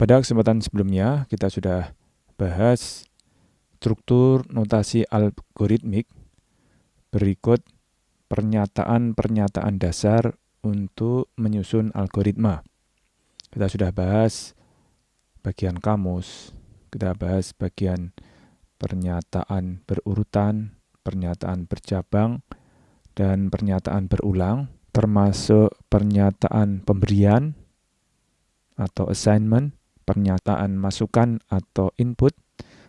Pada kesempatan sebelumnya, kita sudah bahas struktur notasi algoritmik. Berikut pernyataan-pernyataan dasar untuk menyusun algoritma. Kita sudah bahas bagian kamus, kita bahas bagian pernyataan berurutan, pernyataan bercabang, dan pernyataan berulang, termasuk pernyataan pemberian atau assignment, pernyataan masukan atau input,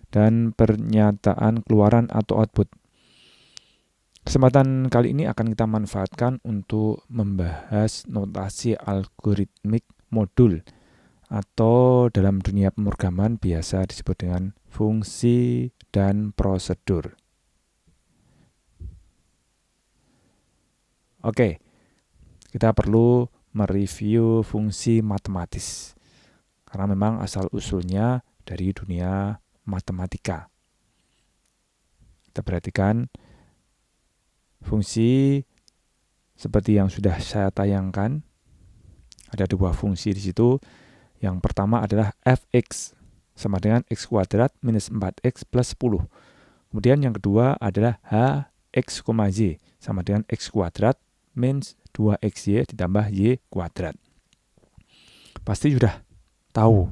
dan pernyataan keluaran atau output. Kesempatan kali ini akan kita manfaatkan untuk membahas notasi algoritmik modul atau dalam dunia pemrograman biasa disebut dengan fungsi dan prosedur. Oke, kita perlu mereview fungsi matematis karena memang asal-usulnya dari dunia matematika. Kita perhatikan fungsi seperti yang sudah saya tayangkan. Ada dua fungsi di situ. Yang pertama adalah fx sama dengan x kuadrat minus 4x plus 10. Kemudian yang kedua adalah hx, y sama dengan x kuadrat minus 2xy ditambah y kuadrat. Pasti sudah tahu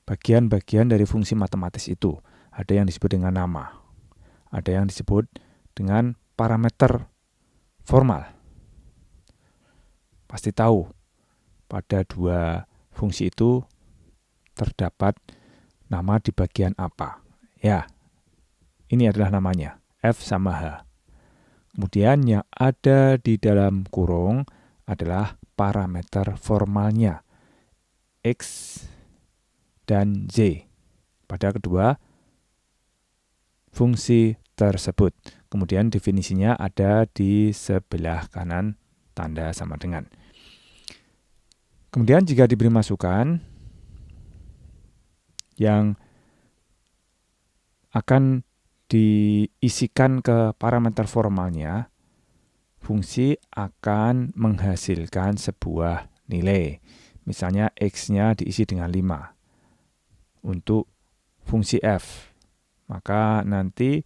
bagian-bagian dari fungsi matematis itu. Ada yang disebut dengan nama, ada yang disebut dengan parameter formal. Pasti tahu pada dua fungsi itu terdapat nama di bagian apa. Ya, ini adalah namanya, f sama h. Kemudian yang ada di dalam kurung adalah parameter formalnya, x dan z, pada kedua fungsi tersebut. Kemudian definisinya ada di sebelah kanan tanda sama dengan. Kemudian jika diberi masukan yang akan diisikan ke parameter formalnya, fungsi akan menghasilkan sebuah nilai. Misalnya x-nya diisi dengan 5 untuk fungsi f. Maka nanti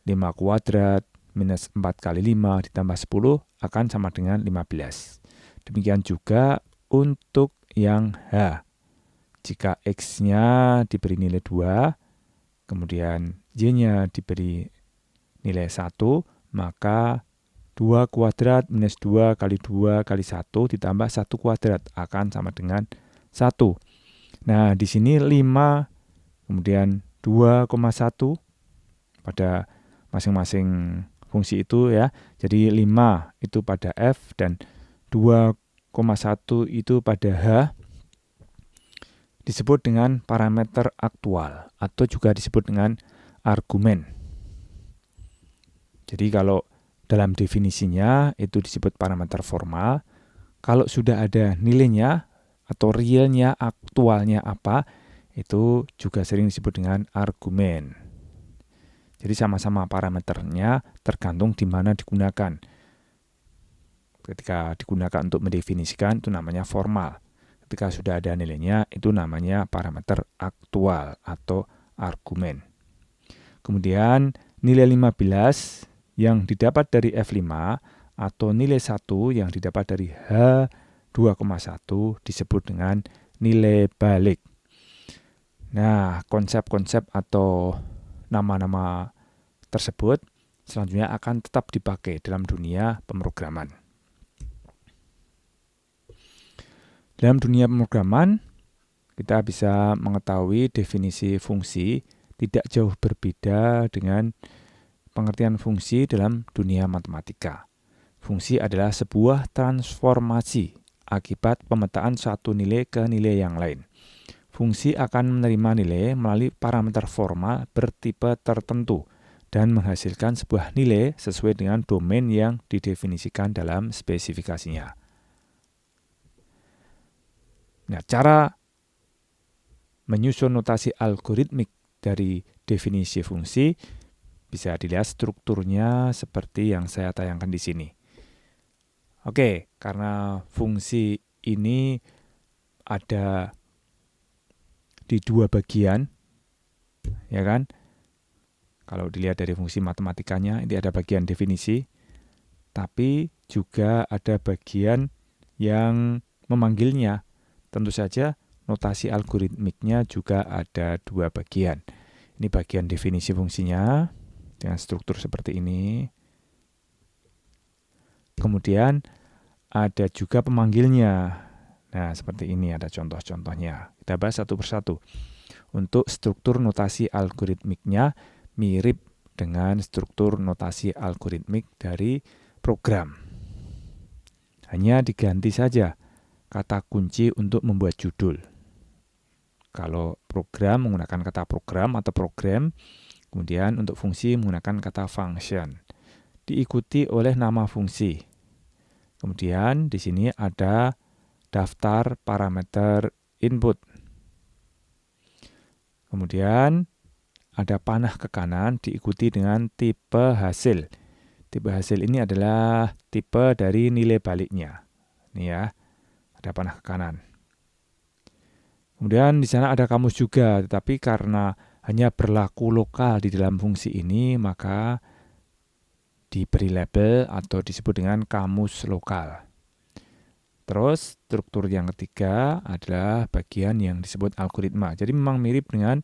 5 kuadrat minus 4 kali 5 ditambah 10 akan sama dengan 15. Demikian juga untuk yang h. Jika x-nya diberi nilai 2, kemudian y-nya diberi nilai 1, maka 2 kuadrat minus 2 kali 2 kali 1 ditambah 1 kuadrat akan sama dengan 1. Nah, di sini 5, kemudian 2,1 pada masing-masing fungsi itu ya. Jadi 5 itu pada f dan 2,1 itu pada h, disebut dengan parameter aktual atau juga disebut dengan argumen. Jadi kalau dalam definisinya itu disebut parameter formal. Kalau sudah ada nilainya atau realnya, aktualnya apa, itu juga sering disebut dengan argumen. Jadi sama-sama parameternya tergantung di mana digunakan. Ketika digunakan untuk mendefinisikan itu namanya formal. Ketika sudah ada nilainya itu namanya parameter aktual atau argumen. Kemudian nilai 15 yang didapat dari F5 atau nilai 1 yang didapat dari H2,1 disebut dengan nilai balik. Nah, konsep-konsep atau nama-nama tersebut selanjutnya akan tetap dipakai dalam dunia pemrograman. Dalam dunia pemrograman, kita bisa mengetahui definisi fungsi tidak jauh berbeda dengan pengertian fungsi dalam dunia matematika. Fungsi adalah sebuah transformasi akibat pemetaan suatu nilai ke nilai yang lain. Fungsi akan menerima nilai melalui parameter formal bertipe tertentu dan menghasilkan sebuah nilai sesuai dengan domain yang didefinisikan dalam spesifikasinya. Nah, cara menyusun notasi algoritmik dari definisi fungsi bisa dilihat strukturnya seperti yang saya tayangkan di sini. Oke, karena fungsi ini ada di dua bagian, ya kan? Kalau dilihat dari fungsi matematikanya, ini ada bagian definisi, tapi juga ada bagian yang memanggilnya. Tentu saja notasi algoritmiknya juga ada dua bagian. Ini bagian definisi fungsinya dengan struktur seperti ini. Kemudian ada juga pemanggilnya. Nah, seperti ini ada contoh-contohnya. Kita bahas satu persatu. Untuk struktur notasi algoritmiknya mirip dengan struktur notasi algoritmik dari program. Hanya diganti saja kata kunci untuk membuat judul. Kalau program menggunakan kata program atau program, kemudian untuk fungsi menggunakan kata function. Diikuti oleh nama fungsi. Kemudian di sini ada daftar parameter input. Kemudian ada panah ke kanan diikuti dengan tipe hasil. Tipe hasil ini adalah tipe dari nilai baliknya. Ini ya, ada panah ke kanan. Kemudian di sana ada kamus juga, tetapi karena hanya berlaku lokal di dalam fungsi ini, maka diberi label atau disebut dengan kamus lokal. Terus struktur yang ketiga adalah bagian yang disebut algoritma. Jadi memang mirip dengan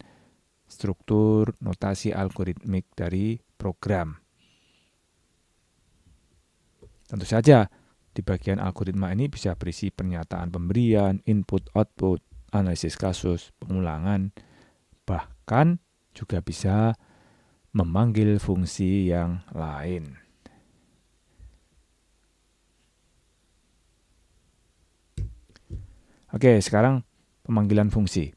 struktur notasi algoritmik dari program. Tentu saja di bagian algoritma ini bisa berisi pernyataan pemberian, input, output, analisis kasus, pengulangan, bahkan juga bisa memanggil fungsi yang lain. Oke, sekarang pemanggilan fungsi.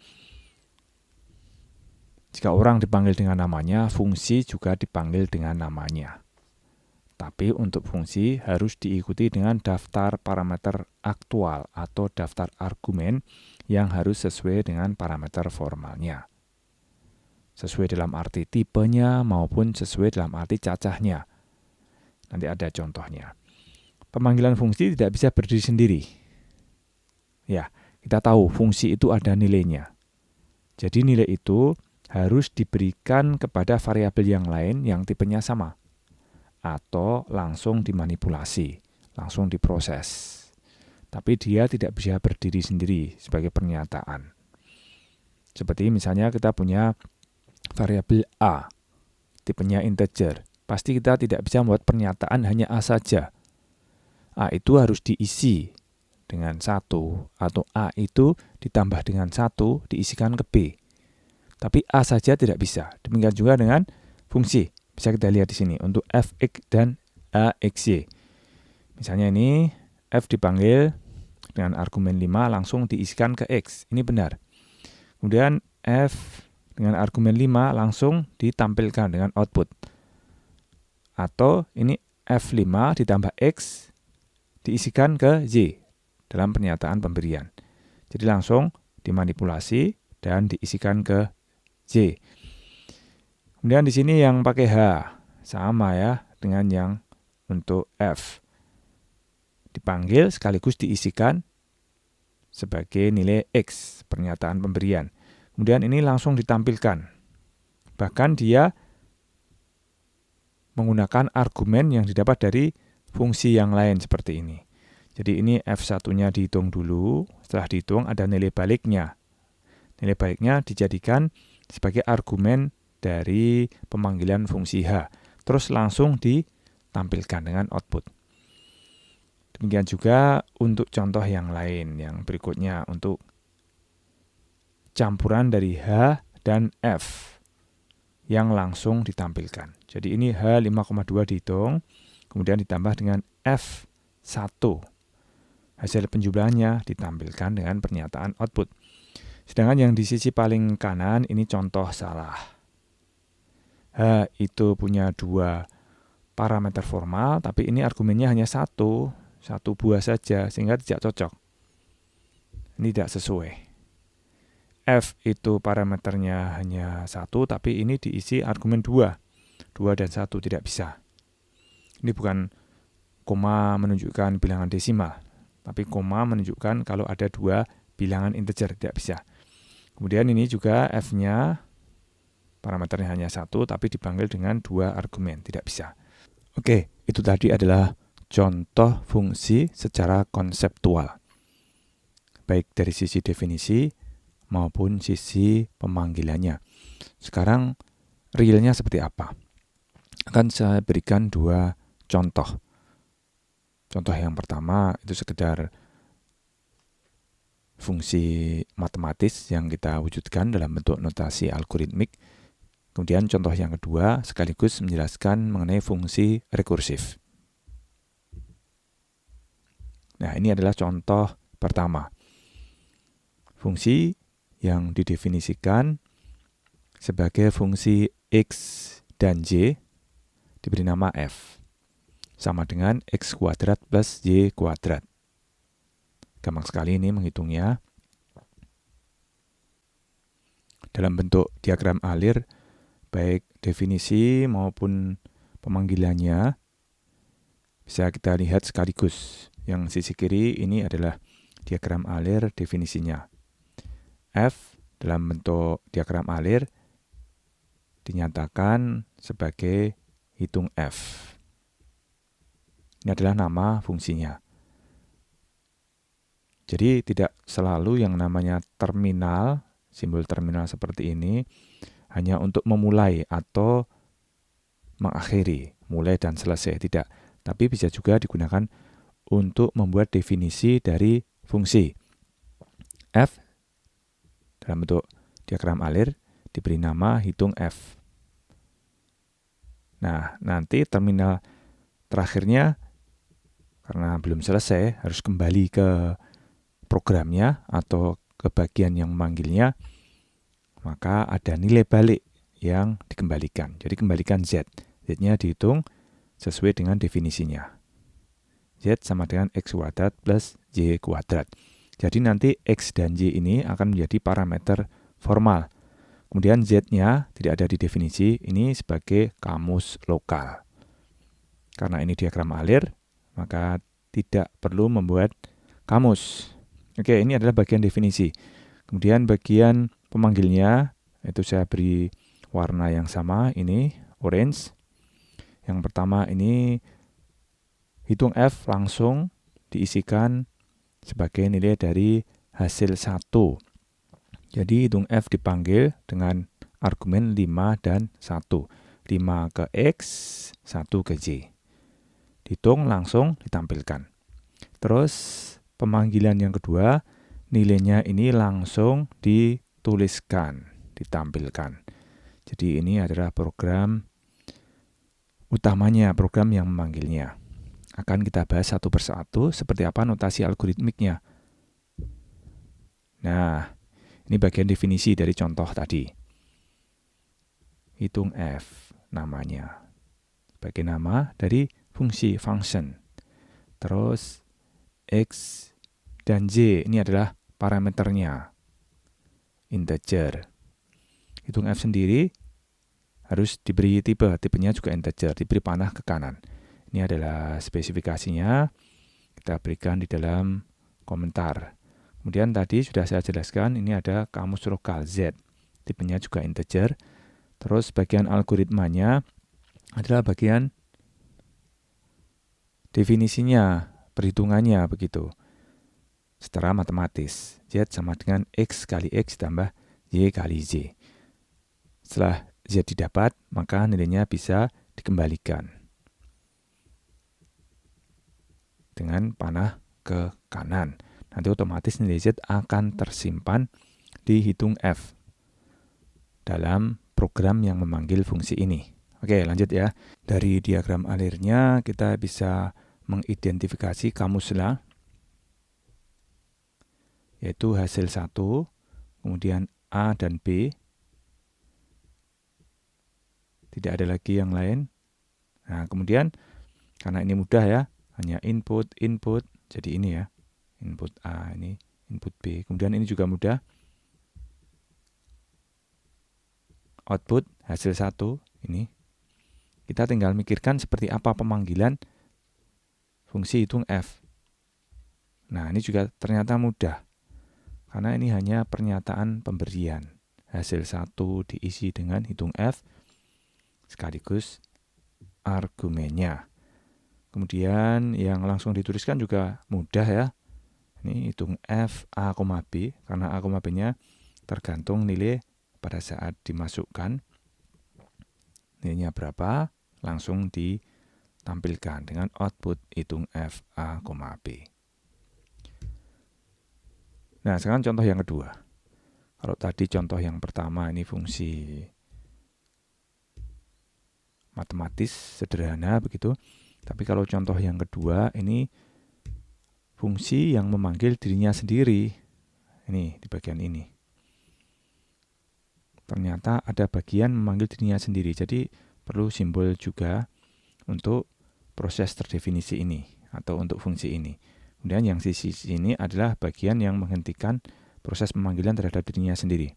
Jika orang dipanggil dengan namanya, fungsi juga dipanggil dengan namanya. Tapi untuk fungsi harus diikuti dengan daftar parameter aktual atau daftar argumen yang harus sesuai dengan parameter formalnya. Sesuai dalam arti tipenya maupun sesuai dalam arti cacahnya. Nanti ada contohnya. Pemanggilan fungsi tidak bisa berdiri sendiri. Ya, kita tahu fungsi itu ada nilainya. Jadi nilai itu harus diberikan kepada variabel yang lain yang tipenya sama. Atau langsung dimanipulasi, langsung diproses. Tapi dia tidak bisa berdiri sendiri sebagai pernyataan. Seperti misalnya kita punya variabel A, tipenya integer. Pasti kita tidak bisa membuat pernyataan hanya A saja. A itu harus diisi dengan 1, atau A itu ditambah dengan 1, diisikan ke B. Tapi A saja tidak bisa. Demikian juga dengan fungsi. Bisa kita lihat di sini untuk fx dan axy. Misalnya ini f dipanggil dengan argumen 5 langsung diisikan ke x. Ini benar. Kemudian f dengan argumen 5 langsung ditampilkan dengan output. Atau ini f5 ditambah x diisikan ke y dalam pernyataan pemberian. Jadi langsung dimanipulasi dan diisikan ke y. Kemudian di sini yang pakai H, sama ya dengan yang untuk F. Dipanggil sekaligus diisikan sebagai nilai X, pernyataan pemberian. Kemudian ini langsung ditampilkan. Bahkan dia menggunakan argumen yang didapat dari fungsi yang lain seperti ini. Jadi ini F1-nya dihitung dulu, setelah dihitung ada nilai baliknya. Nilai baliknya dijadikan sebagai argumen dari pemanggilan fungsi H. Terus langsung ditampilkan dengan output. Demikian juga untuk contoh yang lain. Yang berikutnya untuk campuran dari H dan F yang langsung ditampilkan. Jadi ini H 5,2 dihitung, kemudian ditambah dengan F1. Hasil penjumlahannya ditampilkan dengan pernyataan output. Sedangkan yang di sisi paling kanan ini contoh salah. H itu punya 2 parameter formal, tapi ini argumennya hanya 1 buah saja, sehingga tidak cocok. Ini tidak sesuai. F itu parameternya hanya 1, tapi ini diisi argumen 2 dan 1, tidak bisa. Ini bukan koma menunjukkan bilangan desimal, tapi koma menunjukkan kalau ada 2 bilangan integer, tidak bisa. Kemudian ini juga f-nya, parameternya hanya 1, tapi dipanggil dengan 2 argumen, tidak bisa. Oke, itu tadi adalah contoh fungsi secara konseptual, baik dari sisi definisi maupun sisi pemanggilannya. Sekarang realnya seperti apa? Akan saya berikan 2 contoh. Contoh yang pertama itu sekedar fungsi matematis yang kita wujudkan dalam bentuk notasi algoritmik. Kemudian contoh yang kedua sekaligus menjelaskan mengenai fungsi rekursif. Nah, ini adalah contoh pertama. Fungsi yang didefinisikan sebagai fungsi x dan y diberi nama f, sama dengan x kuadrat plus y kuadrat. Gampang sekali ini menghitungnya. Dalam bentuk diagram alir, baik definisi maupun pemanggilannya bisa kita lihat sekaligus. Yang sisi kiri ini adalah diagram alir definisinya. F dalam bentuk diagram alir dinyatakan sebagai hitung F. Ini adalah nama fungsinya. Jadi tidak selalu yang namanya terminal, simbol terminal seperti ini, hanya untuk memulai atau mengakhiri, mulai dan selesai, tidak. Tapi bisa juga digunakan untuk membuat definisi dari fungsi. F dalam bentuk diagram alir diberi nama hitung F. Nah, nanti terminal terakhirnya karena belum selesai harus kembali ke programnya atau ke bagian yang memanggilnya, maka ada nilai balik yang dikembalikan. Jadi kembalikan Z. Z-nya dihitung sesuai dengan definisinya. Z sama dengan x kuadrat plus y kuadrat. Jadi nanti x dan y ini akan menjadi parameter formal. Kemudian Z-nya tidak ada di definisi, ini sebagai kamus lokal. Karena ini diagram alir, maka tidak perlu membuat kamus. Oke, ini adalah bagian definisi. Kemudian bagian pemanggilnya, itu saya beri warna yang sama, ini orange. Yang pertama ini hitung F langsung diisikan sebagai nilai dari hasil 1. Jadi hitung F dipanggil dengan argumen 5 dan 1. 5 ke X, 1 ke Y. Dihitung langsung ditampilkan. Terus pemanggilan yang kedua, nilainya ini langsung dituliskan, ditampilkan. Jadi ini adalah program utamanya, program yang memanggilnya. Akan kita bahas satu persatu seperti apa notasi algoritmiknya. Nah, ini bagian definisi dari contoh tadi. Hitung F namanya. Sebagai nama dari fungsi function. Terus X dan Y ini adalah parameternya. Integer. Hitung F sendiri harus diberi tipe. Tipenya juga integer. Diberi panah ke kanan. Ini adalah spesifikasinya. Kita berikan di dalam komentar. Kemudian tadi sudah saya jelaskan, ini ada kamus lokal Z. Tipenya juga integer. Terus bagian algoritmanya adalah bagian definisinya, perhitungannya begitu. Secara matematis, Z sama dengan X kali X tambah Y kali Z. Setelah Z didapat, maka nilainya bisa dikembalikan dengan panah ke kanan. Nanti otomatis nilai Z akan tersimpan di hitung F dalam program yang memanggil fungsi ini. Oke, lanjut ya. Dari diagram alirnya kita bisa mengidentifikasi kamusnya, yaitu hasil 1, kemudian A dan B. Tidak ada lagi yang lain. Nah, kemudian karena ini mudah ya, hanya input, jadi ini ya. Input A, ini input B. Kemudian ini juga mudah. Output hasil 1 ini. Kita tinggal mikirkan seperti apa pemanggilan fungsi hitung F. Nah, ini juga ternyata mudah. karena ini hanya pernyataan pemberian. Hasil 1 diisi dengan hitung F sekaligus argumennya. Kemudian yang langsung dituliskan juga mudah ya. Ini hitung F A, B, karena A, B-nya tergantung nilai pada saat dimasukkan. Nilainya berapa, langsung ditampilkan dengan output hitung F A, B. Nah, sekarang contoh yang kedua. Kalau tadi contoh yang pertama ini fungsi matematis sederhana begitu. Tapi kalau contoh yang kedua ini fungsi yang memanggil dirinya sendiri. Ini di bagian ini. Ternyata ada bagian memanggil dirinya sendiri. Jadi perlu simbol juga untuk proses terdefinisi ini atau untuk fungsi ini. Kemudian yang sisi sini adalah bagian yang menghentikan proses pemanggilan terhadap dirinya sendiri.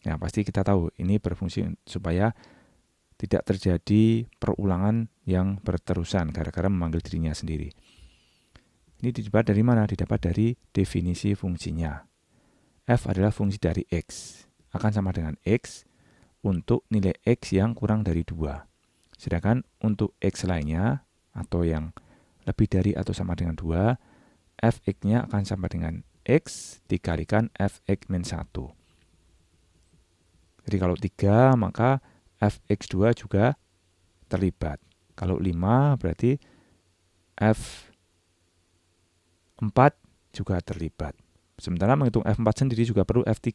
Nah, pasti kita tahu ini berfungsi supaya tidak terjadi perulangan yang berterusan gara-gara memanggil dirinya sendiri. Ini didapat dari mana? Didapat dari definisi fungsinya. F adalah fungsi dari X. Akan sama dengan X untuk nilai X yang kurang dari 2. Sedangkan untuk X lainnya atau yang lebih dari atau sama dengan 2, Fx-nya akan sama dengan X dikalikan Fx-1. Jadi kalau 3 maka Fx2 juga terlibat. Kalau 5 berarti F4 juga terlibat. Sementara menghitung F4 sendiri juga perlu F3.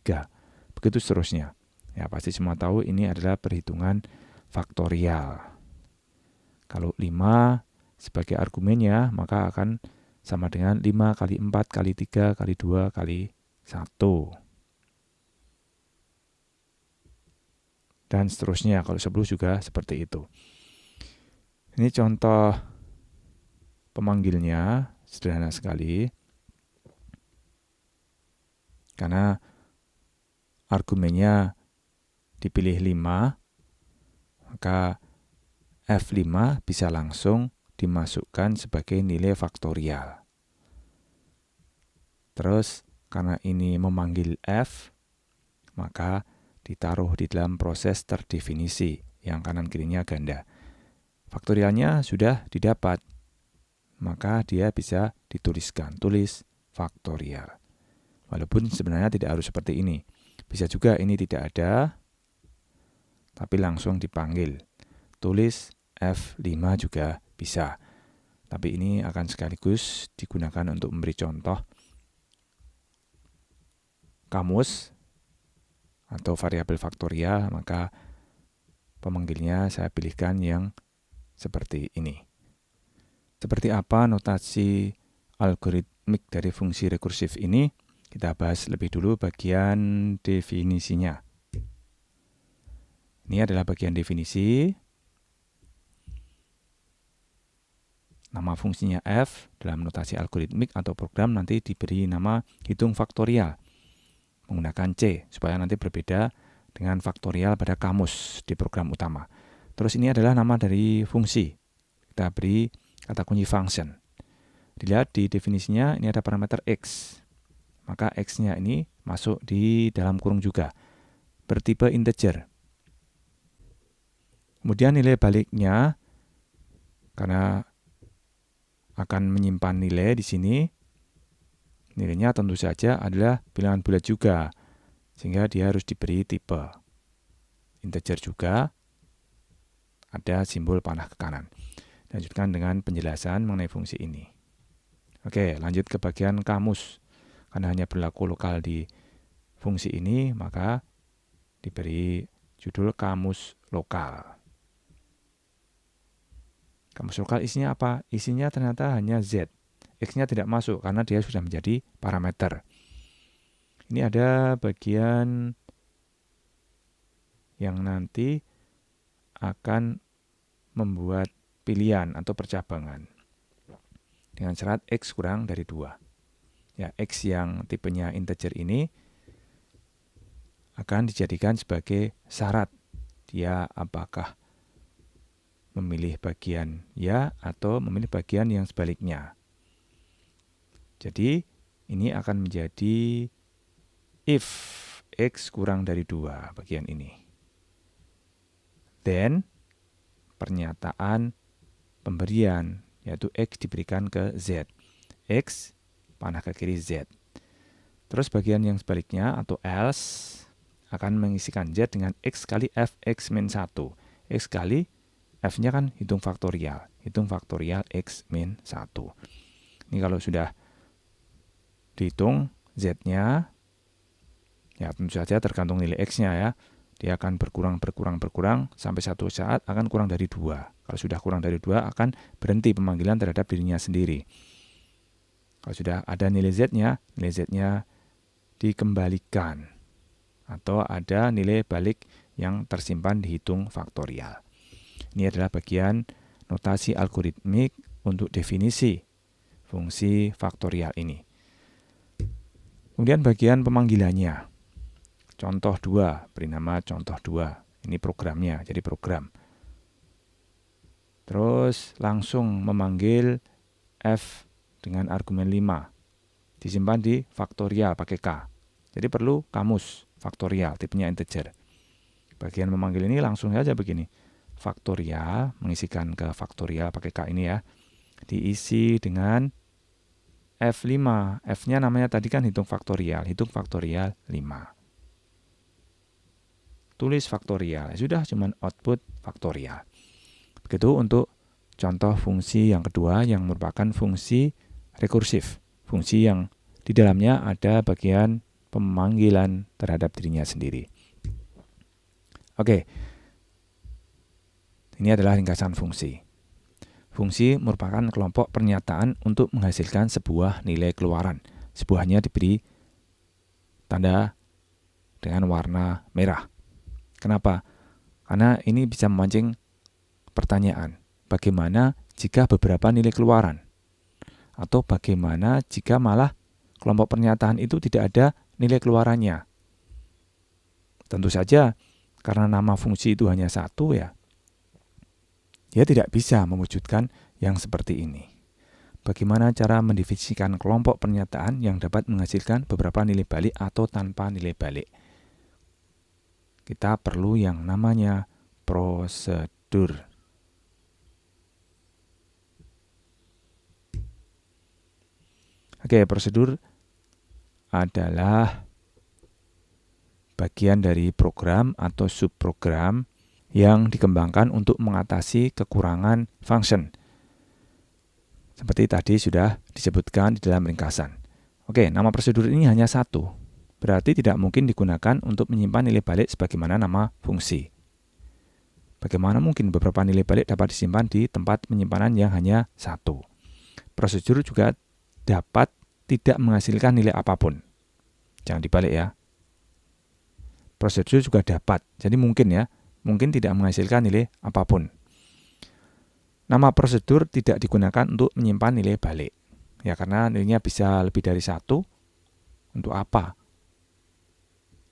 Begitu seterusnya. Ya, pasti semua tahu ini adalah perhitungan faktorial. Kalau 5 sebagai argumennya maka akan sama dengan 5 kali 4 kali 3 kali 2 kali 1. Dan seterusnya, kalau 10 juga seperti itu. Ini contoh pemanggilnya, sederhana sekali. Karena argumennya dipilih 5, maka F5 bisa langsung dimasukkan sebagai nilai faktorial. Terus karena ini memanggil F, maka ditaruh di dalam proses terdefinisi yang kanan kirinya ganda. Faktorialnya sudah didapat, maka dia bisa dituliskan, tulis faktorial. Walaupun sebenarnya tidak harus seperti ini. Bisa juga ini tidak ada, tapi langsung dipanggil. Tulis F5 juga bisa. Tapi ini akan sekaligus digunakan untuk memberi contoh kamus atau variabel faktorial, maka pemanggilnya saya pilihkan yang seperti ini. Seperti apa notasi algoritmik dari fungsi rekursif ini? Kita bahas lebih dulu bagian definisinya. Ini adalah bagian definisi. Nama fungsinya F dalam notasi algoritmik atau program nanti diberi nama hitung faktorial menggunakan C supaya nanti berbeda dengan faktorial pada kamus di program utama. Terus ini adalah nama dari fungsi. Kita beri kata kunci function. Dilihat di definisinya ini ada parameter X. Maka X-nya ini masuk di dalam kurung juga. Bertipe integer. Kemudian nilai baliknya karena akan menyimpan nilai di sini. Nilainya tentu saja adalah bilangan bulat juga. Sehingga dia harus diberi tipe integer juga. Ada simbol panah ke kanan. Lanjutkan dengan penjelasan mengenai fungsi ini. Oke, lanjut ke bagian kamus. Karena hanya berlaku lokal di fungsi ini, maka diberi judul kamus lokal. Kamus lokal isinya apa? Isinya ternyata hanya Z. X-nya tidak masuk karena dia sudah menjadi parameter. Ini ada bagian yang nanti akan membuat pilihan atau percabangan. Dengan syarat X kurang dari 2. Ya, X yang tipenya integer ini akan dijadikan sebagai syarat. Dia apakah memilih bagian ya atau memilih bagian yang sebaliknya. Jadi ini akan menjadi if X kurang dari 2, bagian ini. Then, pernyataan pemberian, yaitu X diberikan ke Z. X panah ke kiri Z. Terus bagian yang sebaliknya atau else akan mengisikan Z dengan X kali Fx min 1. X kali F-nya kan hitung faktorial. Hitung faktorial X min 1. Ini kalau sudah dihitung Z-nya, ya tentu saja tergantung nilai X-nya ya. Dia akan berkurang sampai satu saat akan kurang dari 2. Kalau sudah kurang dari 2 akan berhenti pemanggilan terhadap dirinya sendiri. Kalau sudah ada nilai Z-nya dikembalikan. Atau ada nilai balik yang tersimpan dihitung faktorial. Ini adalah bagian notasi algoritmik untuk definisi fungsi faktorial ini. Kemudian bagian pemanggilannya. Contoh 2, beri nama contoh 2. Ini programnya, jadi program. Terus langsung memanggil F dengan argumen 5. Disimpan di faktorial pakai K. Jadi perlu kamus faktorial, tipenya integer. Bagian memanggil ini langsung saja begini. Faktorial, mengisikan ke faktorial pakai K ini ya. Diisi dengan F5. F-nya namanya tadi kan hitung faktorial 5. Tulis faktorial, sudah cuman output faktorial. Begitu untuk contoh fungsi yang kedua yang merupakan fungsi rekursif. Fungsi yang di dalamnya ada bagian pemanggilan terhadap dirinya sendiri. Oke. Ini adalah ringkasan fungsi. Fungsi merupakan kelompok pernyataan untuk menghasilkan sebuah nilai keluaran. Sebuahnya diberi tanda dengan warna merah. Kenapa? Karena ini bisa memancing pertanyaan. Bagaimana jika beberapa nilai keluaran? Atau bagaimana jika malah kelompok pernyataan itu tidak ada nilai keluarannya? Tentu saja, karena nama fungsi itu hanya satu ya, dia tidak bisa mewujudkan yang seperti ini. Bagaimana cara mendefinisikan kelompok pernyataan yang dapat menghasilkan beberapa nilai balik atau tanpa nilai balik? Kita perlu yang namanya prosedur. Oke, prosedur adalah bagian dari program atau subprogram yang dikembangkan untuk mengatasi kekurangan function. Seperti tadi sudah disebutkan di dalam ringkasan. Oke, nama prosedur ini hanya satu. Berarti tidak mungkin digunakan untuk menyimpan nilai balik sebagaimana nama fungsi. Bagaimana mungkin beberapa nilai balik dapat disimpan di tempat penyimpanan yang hanya satu? Prosedur juga dapat tidak menghasilkan nilai apapun. Jangan dibalik ya. Prosedur juga dapat, jadi mungkin tidak menghasilkan nilai apapun. Nama prosedur tidak digunakan untuk menyimpan nilai balik. Ya karena nilainya bisa lebih dari satu. Untuk apa?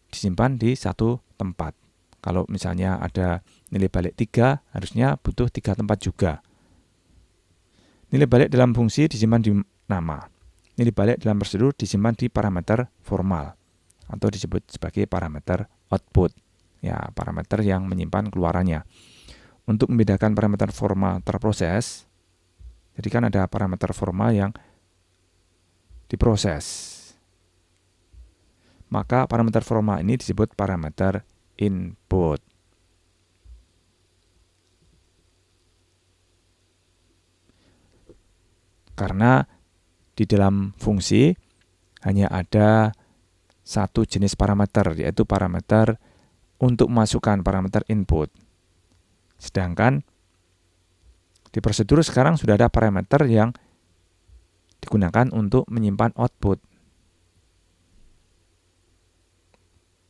Disimpan di satu tempat. Kalau misalnya ada nilai balik 3, harusnya butuh 3 tempat juga. Nilai balik dalam fungsi disimpan di nama. Nilai balik dalam prosedur disimpan di parameter formal atau disebut sebagai parameter output. Ya, parameter yang menyimpan keluarannya. Untuk membedakan parameter formal terproses, jadi kan ada parameter formal yang diproses. Maka parameter formal ini disebut parameter input. Karena di dalam fungsi hanya ada satu jenis parameter, yaitu parameter untuk memasukkan parameter input. Sedangkan di prosedur sekarang sudah ada parameter yang digunakan untuk menyimpan output.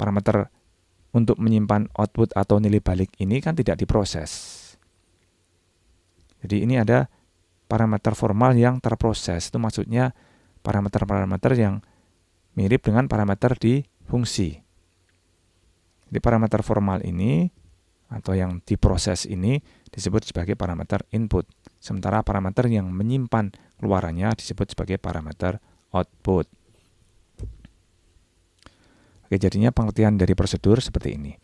Parameter untuk menyimpan output atau nilai balik ini kan tidak diproses. Jadi ini ada parameter formal yang terproses. Itu maksudnya parameter-parameter yang mirip dengan parameter di fungsi. Jadi parameter formal ini atau yang diproses ini disebut sebagai parameter input. Sementara parameter yang menyimpan keluarannya disebut sebagai parameter output. Oke, jadinya pengertian dari prosedur seperti ini.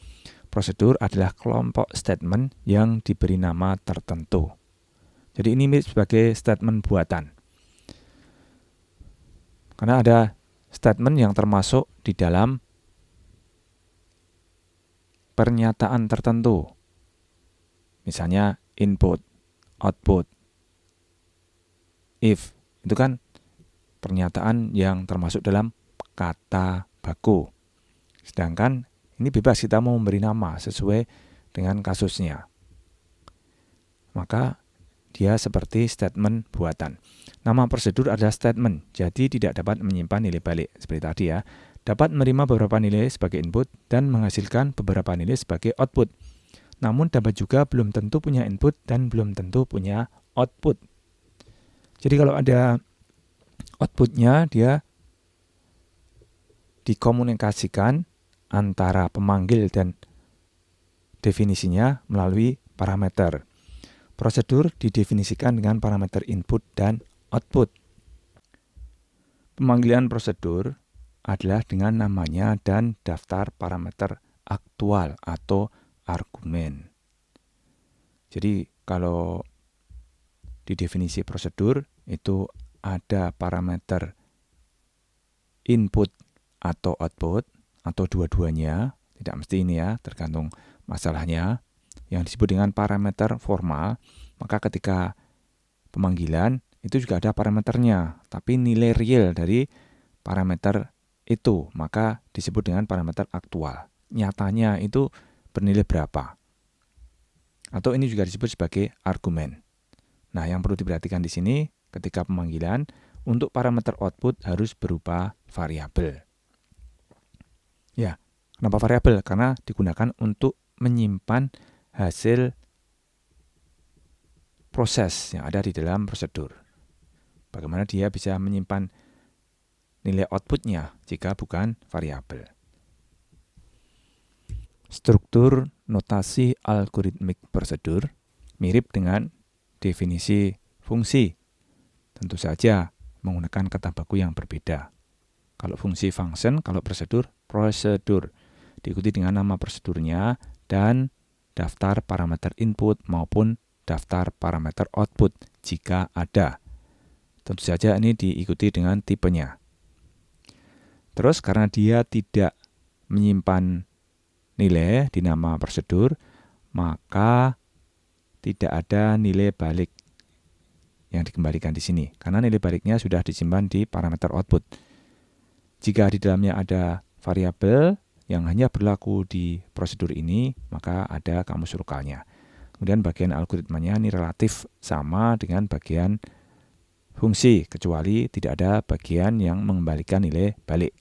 Prosedur adalah kelompok statement yang diberi nama tertentu. Jadi ini mirip sebagai statement buatan. Karena ada statement yang termasuk di dalam pernyataan tertentu. Misalnya input, output, if. Itu kan pernyataan yang termasuk dalam kata baku. Sedangkan ini bebas kita mau memberi nama sesuai dengan kasusnya. Maka dia seperti statement buatan. Nama prosedur adalah statement, jadi tidak dapat menyimpan nilai balik. Seperti tadi ya, dapat menerima beberapa nilai sebagai input dan menghasilkan beberapa nilai sebagai output. Namun dapat juga belum tentu punya input dan belum tentu punya output. Jadi kalau ada outputnya, dia dikomunikasikan antara pemanggil dan definisinya melalui parameter. Prosedur didefinisikan dengan parameter input dan output. Pemanggilan prosedur adalah dengan namanya dan daftar parameter aktual atau argumen. Jadi kalau di definisi prosedur itu ada parameter input atau output atau dua-duanya, tidak mesti ini ya, tergantung masalahnya, yang disebut dengan parameter formal. Maka ketika pemanggilan itu juga ada parameternya, tapi nilai real dari parameter itu maka disebut dengan parameter aktual. Nyatanya itu bernilai berapa? Atau ini juga disebut sebagai argumen. Nah, yang perlu diperhatikan di sini ketika pemanggilan, untuk parameter output harus berupa variabel. Ya, kenapa variabel? Karena digunakan untuk menyimpan hasil proses yang ada di dalam prosedur. Bagaimana dia bisa menyimpan nilai outputnya jika bukan variabel. Struktur notasi algoritmik prosedur mirip dengan definisi fungsi. Tentu saja menggunakan kata baku yang berbeda. Kalau fungsi function, kalau prosedur, prosedur. Diikuti dengan nama prosedurnya dan daftar parameter input maupun daftar parameter output jika ada. Tentu saja ini diikuti dengan tipenya. Terus karena dia tidak menyimpan nilai di nama prosedur, maka tidak ada nilai balik yang dikembalikan di sini. Karena nilai baliknya sudah disimpan di parameter output. Jika di dalamnya ada variabel yang hanya berlaku di prosedur ini, maka ada kamus lokalnya. Kemudian bagian algoritmanya ini relatif sama dengan bagian fungsi, kecuali tidak ada bagian yang mengembalikan nilai balik.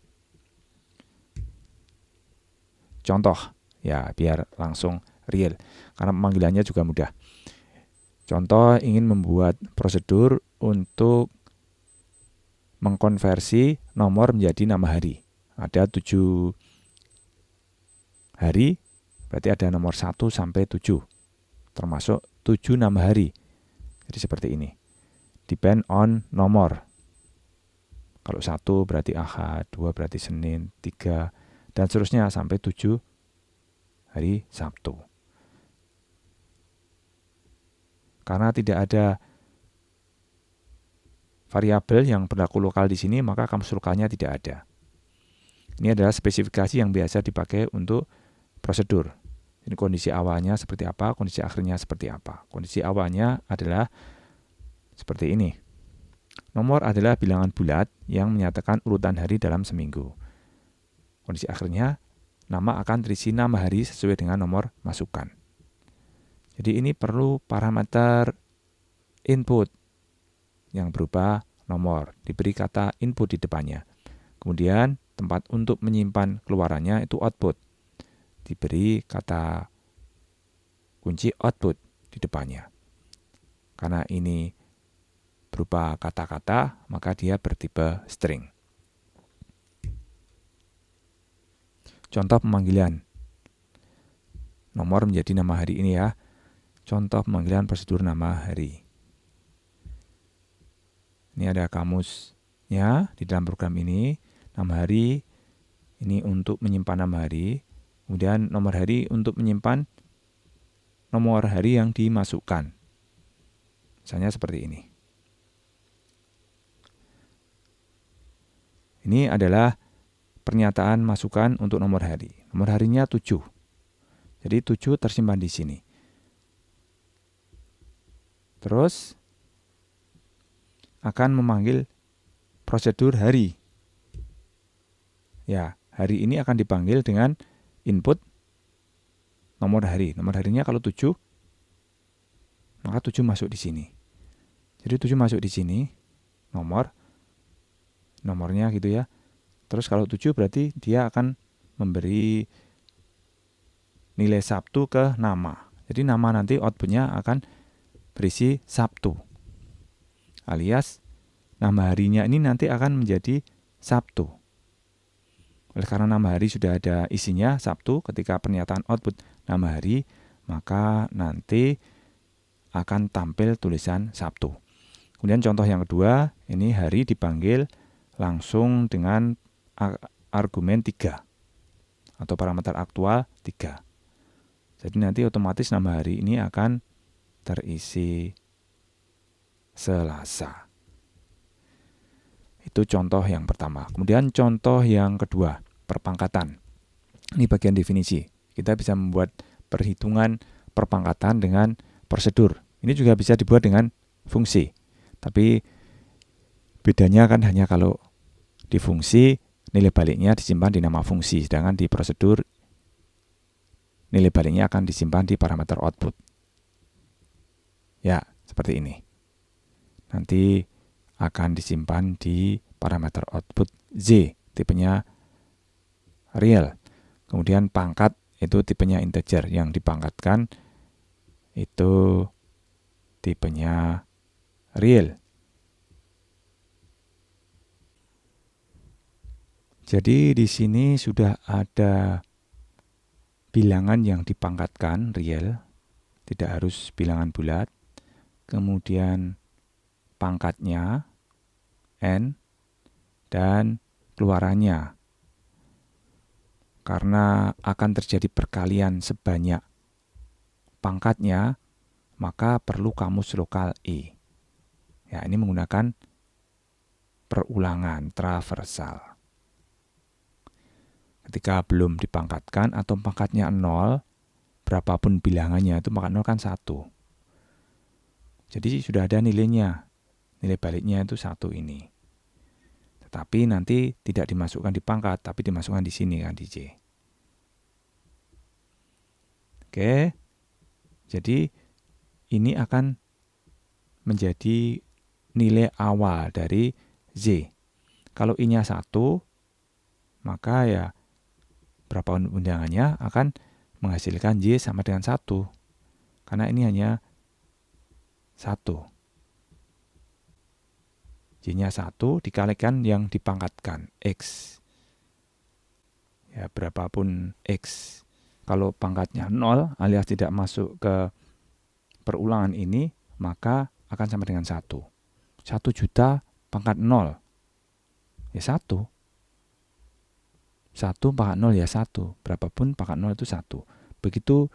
Contoh, ya biar langsung real, karena pemanggilannya juga mudah. Contoh, ingin membuat prosedur untuk mengkonversi nomor menjadi nama hari. Ada 7 hari, berarti ada nomor 1 sampai 7, termasuk 7 nama hari. Jadi seperti ini. Depend on nomor. Kalau 1 berarti Ahad, 2 berarti Senin, 3, dan seterusnya sampai 7 hari Sabtu. Karena tidak ada variabel yang berlaku lokal di sini, maka kamus lokalnya tidak ada. Ini adalah spesifikasi yang biasa dipakai untuk prosedur. Ini kondisi awalnya seperti apa, kondisi akhirnya seperti apa. Kondisi awalnya adalah seperti ini. Nomor adalah bilangan bulat yang menyatakan urutan hari dalam seminggu. Kondisi akhirnya, nama akan terisi nama hari sesuai dengan nomor masukan. Jadi ini perlu parameter input yang berupa nomor, diberi kata input di depannya. Kemudian tempat untuk menyimpan keluarannya itu output, diberi kata kunci output di depannya. Karena ini berupa kata-kata, maka dia bertipe string. Contoh pemanggilan. Nomor menjadi nama hari ini ya. Contoh pemanggilan prosedur nama hari. Ini ada kamusnya di dalam program ini. Nama hari Ini untuk menyimpan 6 hari. Kemudian nomor hari untuk menyimpan nomor hari yang dimasukkan. Misalnya seperti ini. Ini adalah pernyataan masukan untuk nomor hari. Nomor harinya 7. Jadi 7 tersimpan di sini. Terus akan memanggil prosedur hari. Ya, hari ini akan dipanggil dengan input nomor hari. Nomor harinya kalau 7, maka 7 masuk di sini. Jadi 7 masuk di sini, nomornya gitu ya. Terus kalau 7 berarti dia akan memberi nilai Sabtu ke nama. Jadi nama nanti outputnya akan berisi Sabtu. Alias nama harinya ini nanti akan menjadi Sabtu. Oleh karena nama hari sudah ada isinya Sabtu, ketika pernyataan output nama hari, maka nanti akan tampil tulisan Sabtu. Kemudian contoh yang kedua, ini hari dipanggil langsung dengan argumen 3 atau parameter aktual 3. Jadi nanti otomatis nama hari ini akan terisi Selasa. Itu contoh yang pertama. Kemudian contoh yang kedua, perpangkatan. Ini bagian definisi. Kita bisa membuat perhitungan perpangkatan dengan prosedur. Ini juga bisa dibuat dengan fungsi. Tapi bedanya kan hanya kalau di fungsi nilai baliknya disimpan di nama fungsi, sedangkan di prosedur nilai baliknya akan disimpan di parameter output. Ya, seperti ini. Nanti akan disimpan di parameter output Z, tipenya real. Kemudian pangkat itu tipenya integer, yang dipangkatkan itu tipenya real. Jadi di sini sudah ada bilangan yang dipangkatkan real, tidak harus bilangan bulat. Kemudian pangkatnya n dan keluarannya. Karena akan terjadi perkalian sebanyak pangkatnya, maka perlu kamus lokal E. Ya, ini menggunakan perulangan traversal. Ketika belum dipangkatkan atau pangkatnya 0, berapapun bilangannya itu maka 0 kan 1. Jadi sudah ada nilainya. Nilai baliknya itu 1 ini. Tetapi nanti tidak dimasukkan di pangkat, tapi dimasukkan di sini kan, di C. Oke. Jadi ini akan menjadi nilai awal dari Z. Kalau I-nya 1, maka ya berapapun undangannya akan menghasilkan Y sama dengan 1. Karena ini hanya 1. Y-nya 1 dikalikan yang dipangkatkan, X. Ya, berapapun X. Kalau pangkatnya 0 alias tidak masuk ke perulangan ini, maka akan sama dengan 1. 1 juta pangkat 0. Ya 1. 1 pangkat 0 ya 1. Berapapun pangkat 0 itu 1. Begitu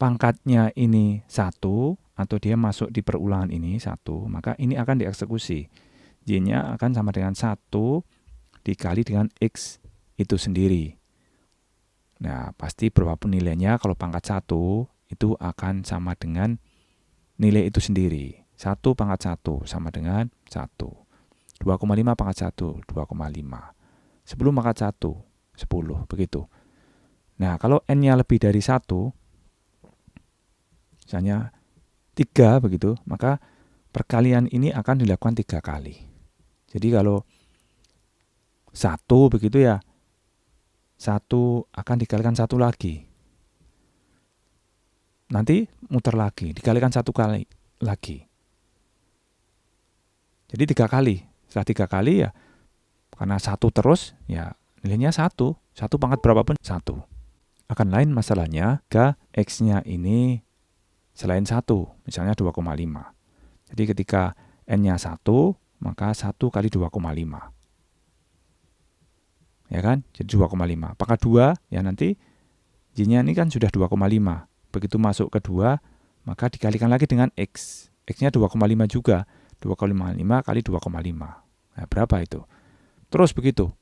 pangkatnya ini 1, atau dia masuk di perulangan ini 1, maka ini akan dieksekusi. Y-nya akan sama dengan 1 dikali dengan X itu sendiri. Nah, pasti berapapun nilainya, kalau pangkat 1 itu akan sama dengan nilai itu sendiri. 1 pangkat 1 sama dengan 1. 2,5 pangkat 1, 2,5. 10 pangkat 1, 10, begitu. Nah, kalau N-nya lebih dari 1, misalnya 3 begitu, maka perkalian ini akan dilakukan 3 kali. Jadi kalau 1 begitu ya, 1 akan dikalikan 1 lagi. Nanti muter lagi, dikalikan 1 kali lagi. Jadi 3 kali. Setelah 3 kali ya, karena 1 terus, ya nilainya 1. 1 pangkat berapapun 1. Akan lain masalahnya, jika X-nya ini selain 1, misalnya 2,5. Jadi ketika N-nya 1, maka 1 kali 2,5. Ya kan? Jadi 2,5. Pangkat 2 ya nanti Y-nya ini kan sudah 2,5. Begitu masuk ke 2, maka dikalikan lagi dengan X. X-nya 2,5 juga. 2,5 kali 2,5. Nah, berapa itu? Terus begitu.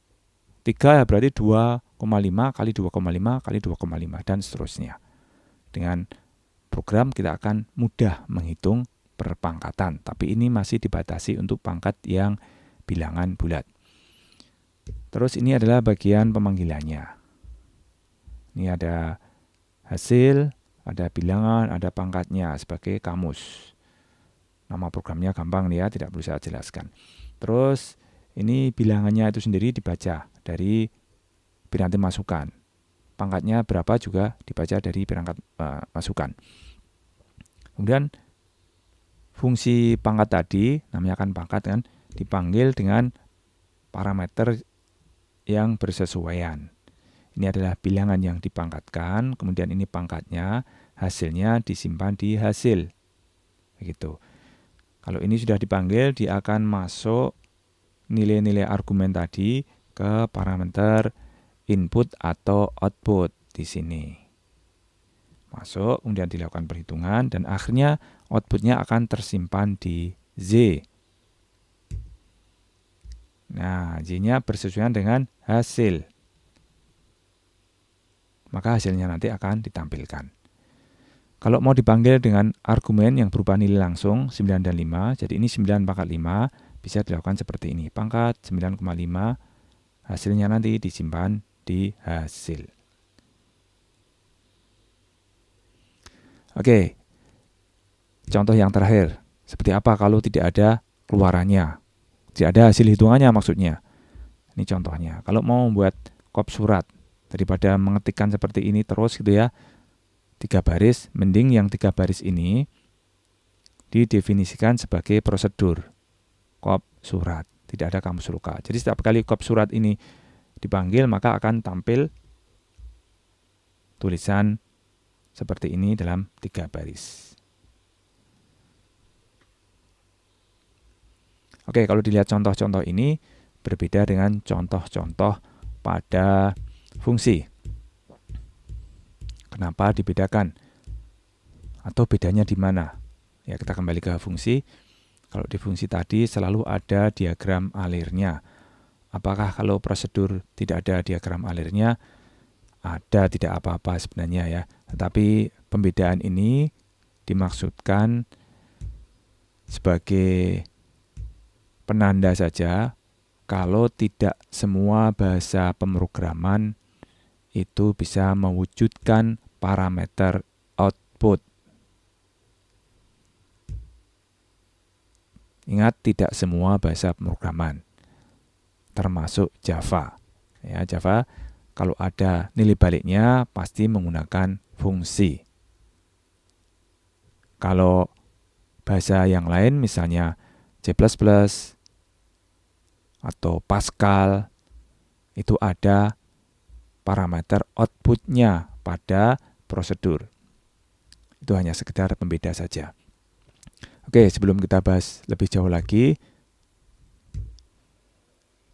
3 berarti 2,5 kali 2,5 kali 2,5 dan seterusnya. Dengan program kita akan mudah menghitung perpangkatan, tapi ini masih dibatasi untuk pangkat yang bilangan bulat. Terus ini adalah bagian pemanggilannya. Ini ada hasil, ada bilangan, ada pangkatnya sebagai kamus. Nama programnya gampang nih ya, tidak perlu saya jelaskan. Terus ini bilangannya itu sendiri dibaca dari piranti masukan. Pangkatnya berapa juga dibaca dari perangkat masukan. Kemudian fungsi pangkat tadi, namanya kan pangkat kan, dipanggil dengan parameter yang bersesuaian. Ini adalah bilangan yang dipangkatkan, kemudian ini pangkatnya, hasilnya disimpan di hasil. Begitu. Kalau ini sudah dipanggil, dia akan masuk nilai-nilai argumen tadi ke parameter input atau output di sini. Masuk, kemudian dilakukan perhitungan, dan akhirnya outputnya akan tersimpan di Z. Nah, Z-nya bersesuaian dengan hasil. Maka hasilnya nanti akan ditampilkan. Kalau mau dipanggil dengan argumen yang berupa nilai langsung 9 dan 5, jadi ini 9 pangkat 5, bisa dilakukan seperti ini. Pangkat 9,5, hasilnya nanti disimpan di hasil. Oke, contoh yang terakhir. Seperti apa kalau tidak ada keluarannya? Tidak ada hasil hitungannya maksudnya. Ini contohnya. Kalau mau membuat kop surat, daripada mengetikkan seperti ini terus gitu ya, 3 baris, mending yang 3 baris ini didefinisikan sebagai prosedur kop surat. Tidak ada kamus loka. Jadi setiap kali kop surat ini dipanggil, maka akan tampil tulisan seperti ini dalam 3 baris. Oke, kalau dilihat contoh-contoh ini berbeda dengan contoh-contoh pada fungsi. Kenapa dibedakan? Atau bedanya di mana? Ya, kita kembali ke fungsi. Kalau di fungsi tadi selalu ada diagram alirnya. Apakah kalau prosedur tidak ada diagram alirnya? Ada, tidak apa-apa sebenarnya ya. Tetapi pembedaan ini dimaksudkan sebagai penanda saja kalau tidak semua bahasa pemrograman itu bisa mewujudkan parameter output. Ingat, tidak semua bahasa pemrograman, termasuk Java. Ya, Java kalau ada nilai baliknya pasti menggunakan fungsi. Kalau bahasa yang lain misalnya C++ atau Pascal, itu ada parameter outputnya pada prosedur. Itu hanya sekedar pembeda saja. Oke, sebelum kita bahas lebih jauh lagi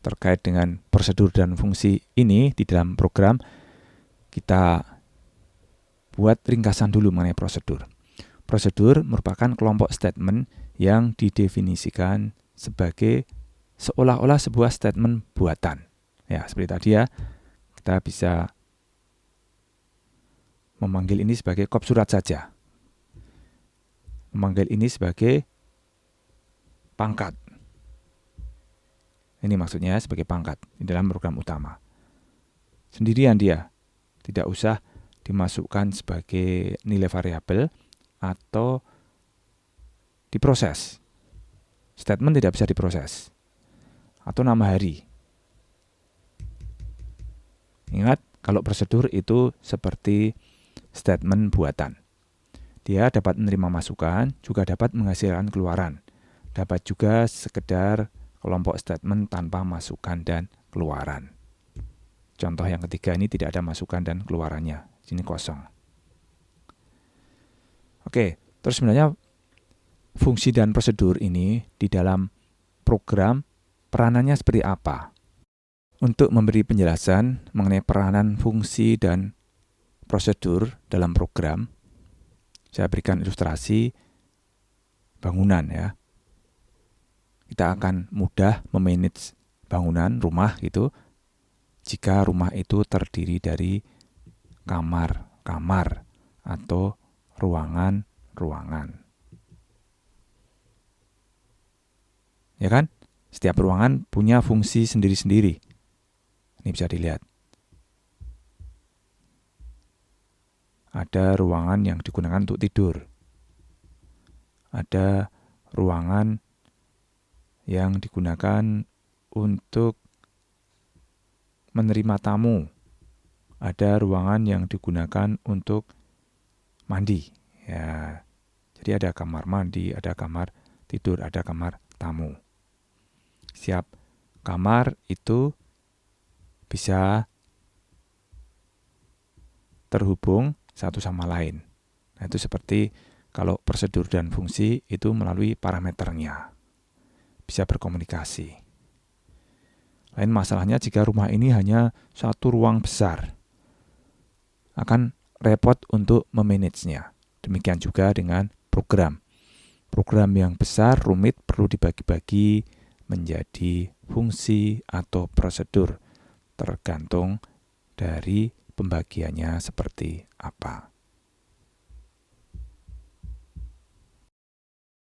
terkait dengan prosedur dan fungsi ini di dalam program, kita buat ringkasan dulu mengenai prosedur. Prosedur merupakan kelompok statement yang didefinisikan sebagai seolah-olah sebuah statement buatan. Ya, seperti tadi ya, kita bisa memanggil ini sebagai kop surat saja. Memanggil ini sebagai pangkat. Ini maksudnya sebagai pangkat di dalam program utama. Sendirian dia, tidak usah dimasukkan sebagai nilai variabel atau diproses. Statement tidak bisa diproses. Atau nama hari. Ingat, kalau prosedur itu seperti statement buatan. Dia dapat menerima masukan, juga dapat menghasilkan keluaran. Dapat juga sekedar kelompok statement tanpa masukan dan keluaran. Contoh yang ketiga ini tidak ada masukan dan keluarannya. Sini kosong. Oke, terus sebenarnya fungsi dan prosedur ini di dalam program peranannya seperti apa? Untuk memberi penjelasan mengenai peranan fungsi dan prosedur dalam program, saya berikan ilustrasi bangunan ya. Kita akan mudah memanage bangunan rumah gitu jika rumah itu terdiri dari kamar-kamar atau ruangan-ruangan. Ya kan? Setiap ruangan punya fungsi sendiri-sendiri. Ini bisa dilihat. Ada ruangan yang digunakan untuk tidur. Ada ruangan yang digunakan untuk menerima tamu. Ada ruangan yang digunakan untuk mandi. Ya, jadi ada kamar mandi, ada kamar tidur, ada kamar tamu. Setiap kamar itu bisa terhubung satu sama lain. Nah, itu seperti kalau prosedur dan fungsi itu melalui parameternya. Bisa berkomunikasi. Lain masalahnya jika rumah ini hanya satu ruang besar. Akan repot untuk memanagenya. Demikian juga dengan program. Program yang besar, rumit, perlu dibagi-bagi menjadi fungsi atau prosedur. Tergantung dari pembagiannya seperti apa.